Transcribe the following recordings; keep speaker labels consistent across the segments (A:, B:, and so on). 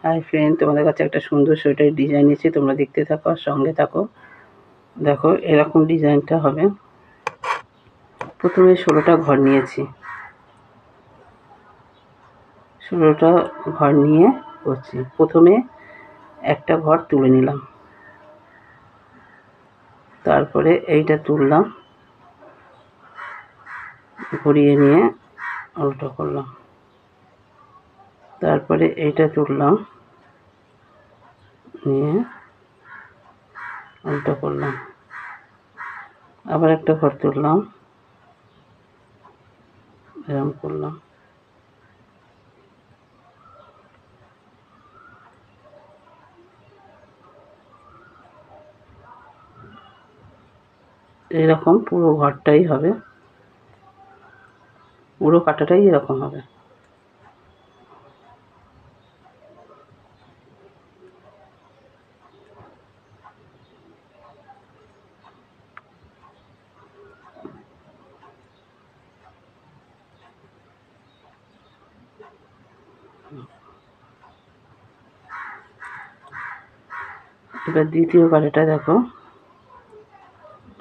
A: Hi friend, তোমাদের কাছে একটা সুন্দর সোয়েটারের ডিজাইন নিয়েছি, তোমরা দেখতে থাকো আর সঙ্গে থাকো। দেখো এরকম ডিজাইনটা হবে। প্রথমে 16টা ঘর নিয়েছি, 16টা ঘর নিয়ে করছি। প্রথমে একটা ঘর তুলে নিলাম, তারপরে এইটা তুললাম, ঘুরিয়ে নিয়ে উল্টো করলাম, তারপরে এইটা তুললাম, নিয়ে উল্টো করলাম, আবার একটা ঘর তুললাম, এরকম করলাম। এরকম পুরো ঘরটাই হবে, পুরো কাঁটাটাই এরকম হবে। এবার দ্বিতীয় কাঁটাটা দেখো,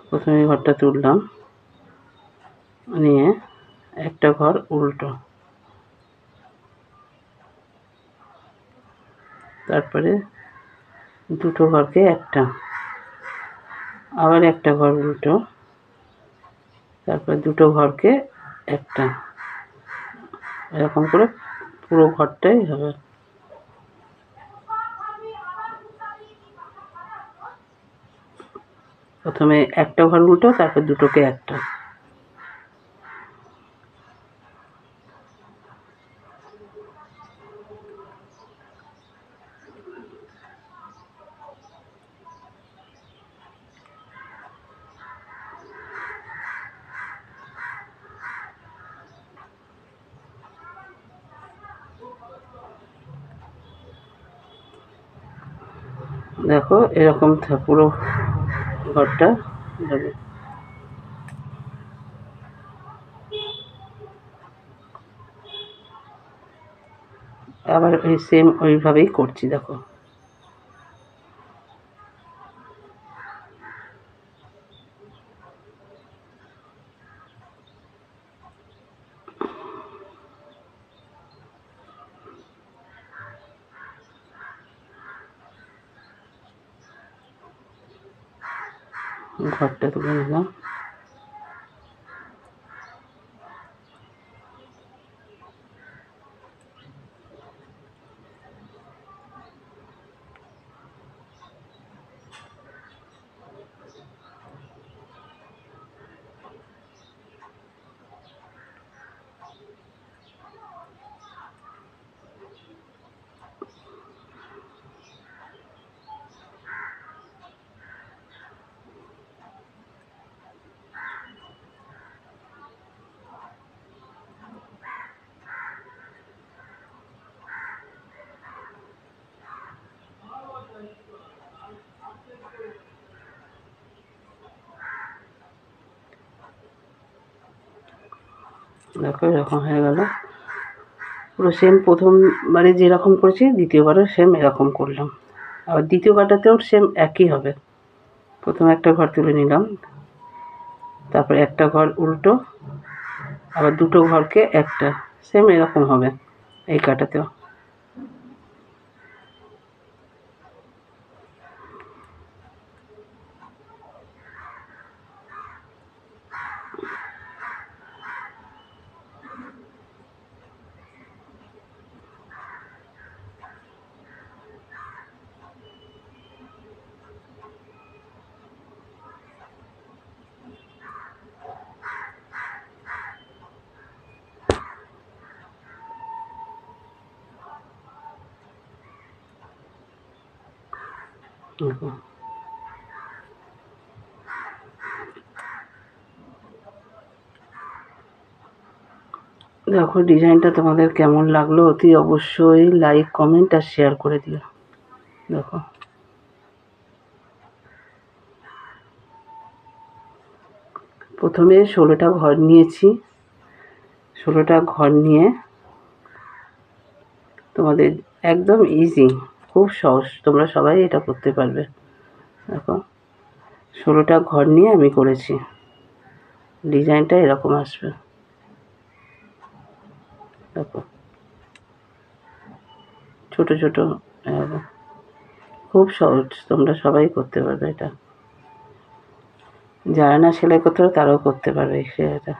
A: প্রথমে ঘরটা তুললাম, নিয়ে একটা ঘর উল্টো, তারপরে দুটো ঘরকে একটা, আবার একটা ঘর উল্টো, তারপর দুটো ঘরকে একটা, এরকম করে পুরো ঘরটাই হবে। প্রথমে একটা ঘর উল্টো, তারপর দুটোকে একটা। দেখো এরকম পুরো ঘরটা হবে। আবার ওই সেম ওইভাবেই করছি, দেখো। ঘরটা তুলে নিলাম, দেখো এরকম হয়ে গেল। পুরো সেম প্রথমবারে যেরকম করেছি দ্বিতীয়বারও সেম এরকম করলাম। আবার দ্বিতীয় কাঁটাতেও সেম একই হবে। প্রথমে একটা ঘর তুলে নিলাম, তারপরে একটা ঘর উল্টো, আবার দুটো ঘরকে একটা, সেম এরকম হবে এই কাঁটাতেও। দেখো ডিজাইনটা তোমাদের কেমন লাগলো অতি অবশ্যই লাইক, কমেন্ট আর শেয়ার করে দিও। দেখো প্রথমে 16টা ঘর নিয়েছি, 16টা ঘর নিয়ে তোমাদের একদম ইজি, খুব সহজ, তোমরা সবাই এটা করতে পারবে। দেখো 16টা ঘর নিয়ে আমি করেছি, ডিজাইনটা এরকম আসবে। দেখো ছোট ছোট, এরকম খুব সহজ, তোমরা সবাই করতে পারবে এটা। যারা না সেলাই করতে পারে তারাও করতে পারবে সেলাইটা।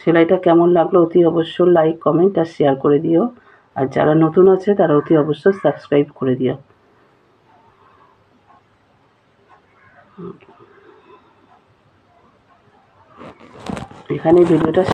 A: সেলাইটা কেমন লাগলো অতি অবশ্য লাইক, কমেন্ট আর শেয়ার করে দিও। আর যারা নতুন আছে তারা অতি অবশ্যই সাবস্ক্রাইব করে দিও। এখানে ভিডিওটা